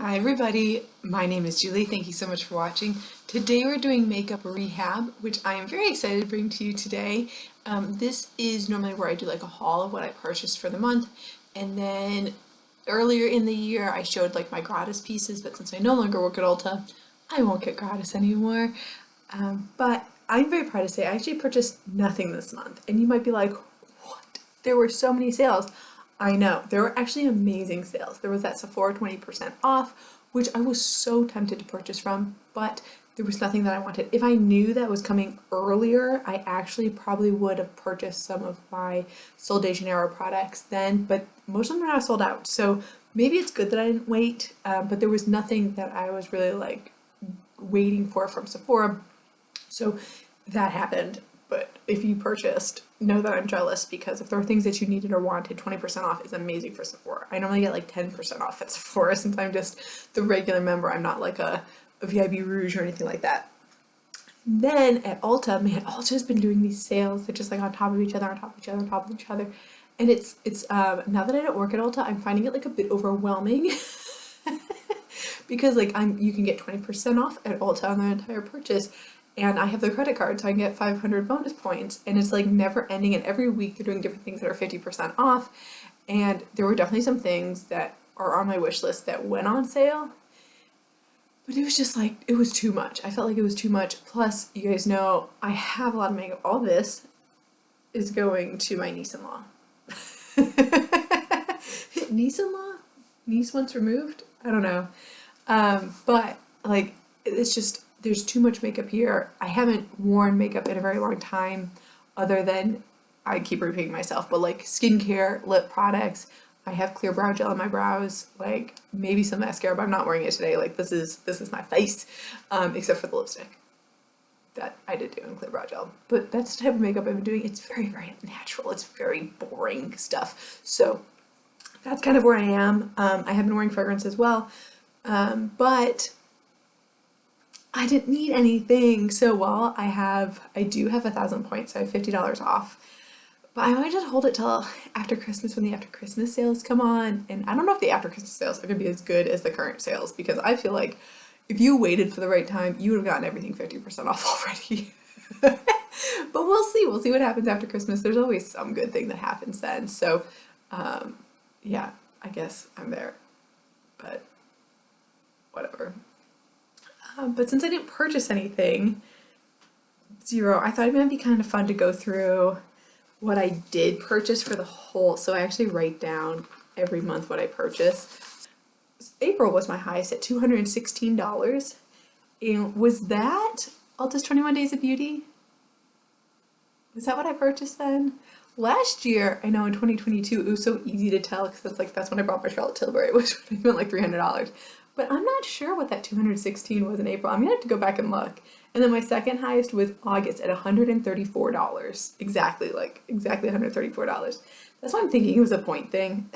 Hi everybody, my name is Julie. Thank you so much for watching. Today we're doing makeup rehab, which I am very excited to bring to you today. This is normally where I do like a haul of what I purchased for the month, and then earlier in the year I showed like my gratis pieces, but since I no longer work at Ulta, I won't get gratis anymore. But I'm very proud to say I actually purchased nothing this month, and you might be like, what? There were so many sales. I know, there were actually amazing sales. There was that Sephora 20% off, which I was so tempted to purchase from, but there was nothing that I wanted. If I knew that was coming earlier, I actually probably would have purchased some of my Sol de Janeiro products then, but most of them are now sold out. So maybe it's good that I didn't wait, but there was nothing that I was really like waiting for from Sephora. So that happened. But if you purchased, know that I'm jealous, because if there are things that you needed or wanted, 20% off is amazing for Sephora. I normally get like 10% off at Sephora since I'm just the regular member. I'm not like a VIB Rouge or anything like that. Then at Ulta, man, Ulta's been doing these sales. They're just like on top of each other, on top of each other, on top of each other. And it's now that I don't work at Ulta, I'm finding it like a bit overwhelming because like you can get 20% off at Ulta on the entire purchase. And I have the credit card, so I can get 500 bonus points, and it's like never ending, and every week they're doing different things that are 50% off. And there were definitely some things that are on my wish list that went on sale, but it was just like, it was too much. I felt like it was too much. Plus, you guys know I have a lot of makeup. All this is going to my niece-in-law. Niece-in-law? Niece once removed? I don't know. But like, it's just, there's too much makeup here. I haven't worn makeup in a very long time, other than I keep repeating myself, but like skincare, lip products. I have clear brow gel on my brows, like maybe some mascara, but I'm not wearing it today. Like this is my face, except for the lipstick that I did do in clear brow gel. But that's the type of makeup I've been doing. It's very, very natural. It's very boring stuff. So that's kind of where I am. I have been wearing fragrance as well, but I didn't need anything. So while I do have 1,000 points, so I have $50 off. But I might just hold it till after Christmas, when the after Christmas sales come on. And I don't know if the after Christmas sales are gonna be as good as the current sales, because I feel like if you waited for the right time, you would have gotten everything 50% off already. But we'll see. We'll see what happens after Christmas. There's always some good thing that happens then. So yeah, I guess I'm there, but whatever. But since I didn't purchase anything, zero, I thought it might be kind of fun to go through what I did purchase for the whole. So I actually write down every month what I purchased. April was my highest at $216. And was that Ulta's 21 Days of Beauty? Was that what I purchased then? Last year, I know in 2022, it was so easy to tell because that's when I bought my Charlotte Tilbury, which would have been like $300. But I'm not sure what that 216 was in April. I'm gonna have to go back and look. And then my second highest was August at $134. Exactly $134. That's why I'm thinking it was a point thing.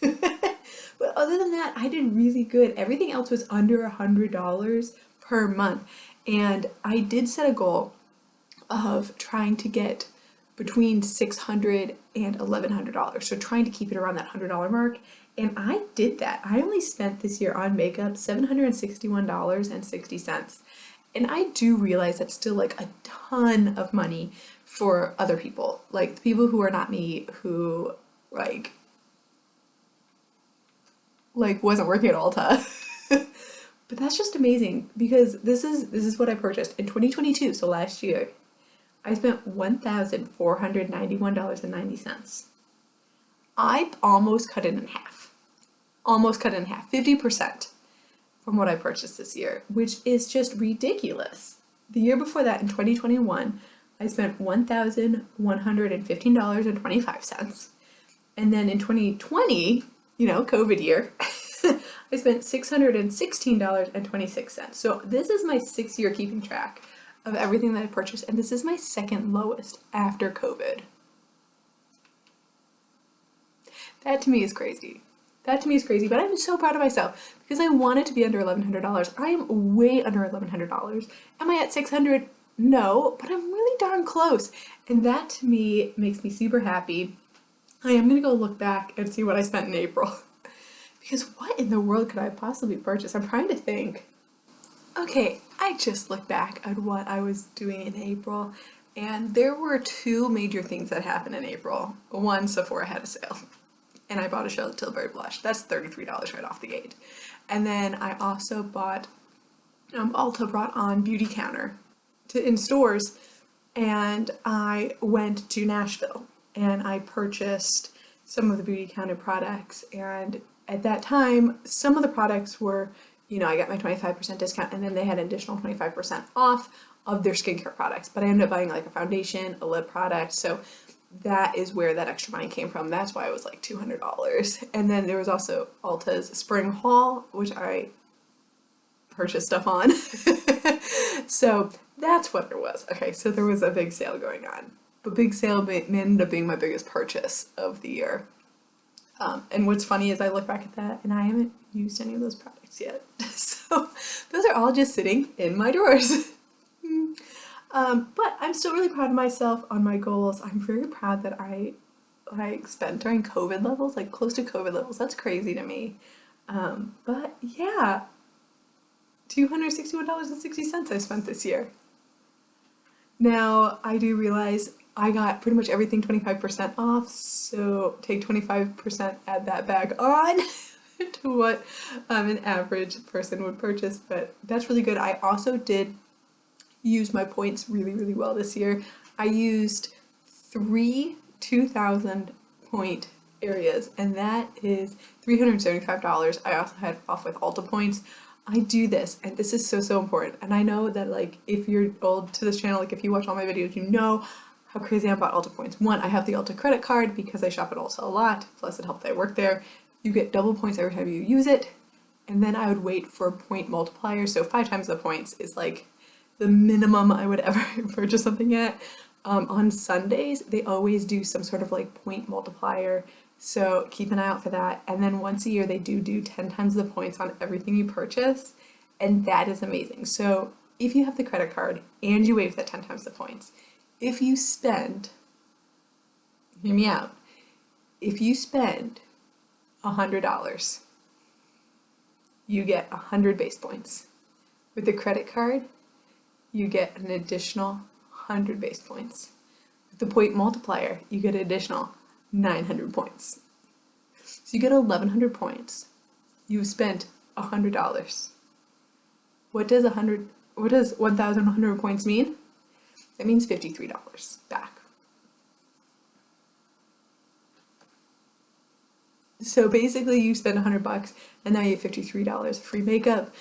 But other than that, I did really good. Everything else was under $100 per month. And I did set a goal of trying to get between $600 and $1,100. So trying to keep it around that $100 mark. And I did that. I only spent this year on makeup $761.60. And I do realize that's still like a ton of money for other people. Like the people who are not me, who like wasn't working at Ulta. But that's just amazing, because this is what I purchased in 2022, so last year. I spent $1,491.90. I almost cut it in half. Almost cut it in half, 50% from what I purchased this year, which is just ridiculous. The year before that, in 2021, I spent $1,115.25. And then in 2020, COVID year, I spent $616.26. So this is my 6th year keeping track of everything that I purchased, and this is my second lowest after COVID. That to me is crazy. But I'm so proud of myself because I wanted to be under $1,100. I am way under $1,100. Am I at $600? No, but I'm really darn close. And that to me makes me super happy. I am gonna go look back and see what I spent in April Because what in the world could I possibly purchase? I'm trying to think. Okay, I just looked back at what I was doing in April, and there were two major things that happened in April. One, Sephora had a sale, and I bought a Charlotte Tilbury blush. That's $33 right off the gate. And then I also bought, Ulta brought on Beauty Counter in stores, and I went to Nashville, and I purchased some of the Beauty Counter products, and at that time, some of the products were, I got my 25% discount, and then they had an additional 25% off of their skincare products. But I ended up buying like a foundation, a lip product. So that is where that extra money came from. That's why it was like $200. And then there was also Ulta's spring haul, which I purchased stuff on. So that's what it was. Okay, so there was a big sale going on. The big sale ended up being my biggest purchase of the year. And what's funny is I look back at that and I haven't used any of those products yet. So those are all just sitting in my drawers. But I'm still really proud of myself on my goals. I'm very proud that I spent during COVID levels, like close to COVID levels. That's crazy to me. But yeah, $261.60 I spent this year. Now, I do realize I got pretty much everything 25% off, so take 25%, add that back on to what an average person would purchase, but that's really good. I also did use my points really, really well this year. I used 3 2,000 point areas, and that is $375. I also had off with Ulta points. I do this, and this is so, so important. And I know that, like, if you're old to this channel, like, if you watch all my videos, you know how crazy I am about Ulta points. One, I have the Ulta credit card because I shop at Ulta a lot, plus it helped that I work there. You get double points every time you use it, and then I would wait for a point multiplier, so 5 times the points is, like, the minimum I would ever purchase something at. On Sundays, they always do some sort of, like, point multiplier, so keep an eye out for that. And then once a year, they do 10 times the points on everything you purchase, and that is amazing. So if you have the credit card and you waive that 10 times the points, if you spend, hear me out, if you spend $100, you get 100 base points. With the credit card, you get an additional 100 base points. With the point multiplier, you get an additional 900 points. So you get 1,100 points. You've spent $100. What does 1,100 points mean? That means $53 back. So basically you spend $100 and now you have $53 free makeup.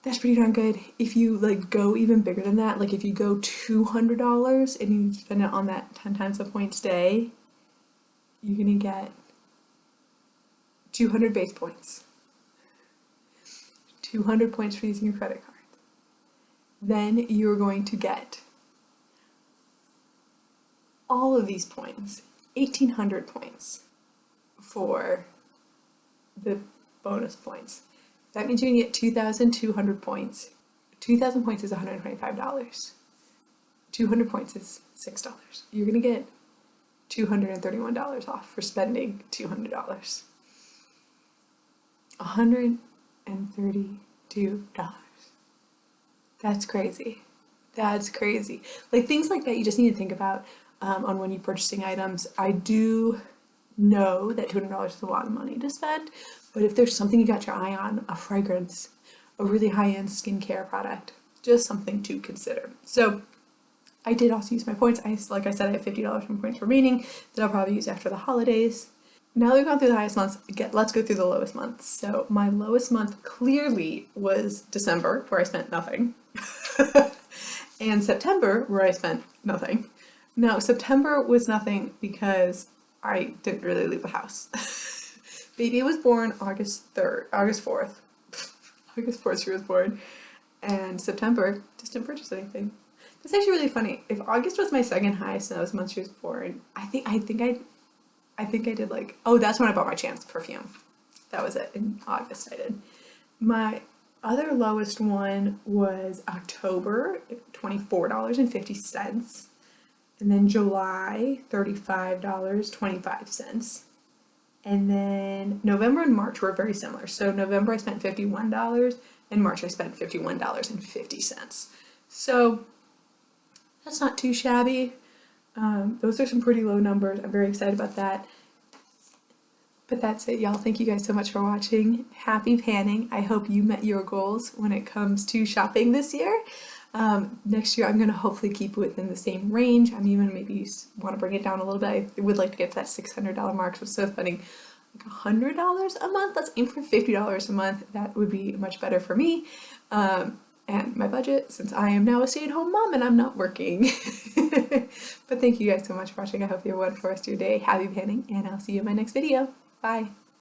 That's pretty darn good. If you like go even bigger than that, like if you go $200 and you spend it on that 10 times the points day, you're gonna get 200 base points. 200 points for using your credit card. Then you're going to get all of these points, 1,800 points for the bonus points. That means you can get 2,200 points. 2,000 points is $125. 200 points is $6. You're gonna get $231 off for spending $200. $132. That's crazy. That's crazy. Like things like that you just need to think about on when you're purchasing items. I do know that $200 is a lot of money to spend, but if there's something you got your eye on, a fragrance, a really high-end skincare product, just something to consider. So I did also use my points. Like I said, I have $50 in points remaining that I'll probably use after the holidays. Now that we've gone through the highest months, let's go through the lowest months. So my lowest month clearly was December, where I spent nothing. And September, where I spent nothing. Now, September was nothing because I didn't really leave the house. Baby was born August 4th. August 4th she was born. And September, just didn't purchase anything. That's actually really funny. If August was my second highest and that was the month she was born, I think I did like, oh, that's when I bought my Chance perfume. That was it. In August I did. My other lowest one was October, $24.50. And then July, $35.25. And then November and March were very similar. So November I spent $51, and March I spent $51.50. So that's not too shabby. Those are some pretty low numbers. I'm very excited about that. But that's it, y'all. Thank you guys so much for watching. Happy panning. I hope you met your goals when it comes to shopping this year. Next year I'm going to hopefully keep within the same range. I'm even maybe want to bring it down a little bit. I would like to get to that $600 mark. So spending like $100 a month. Let's aim for $50 a month. That would be much better for me. And my budget, since I am now a stay-at-home mom and I'm not working. But thank you guys so much for watching. I hope you have a wonderful rest of your day. Happy panning, and I'll see you in my next video. Bye.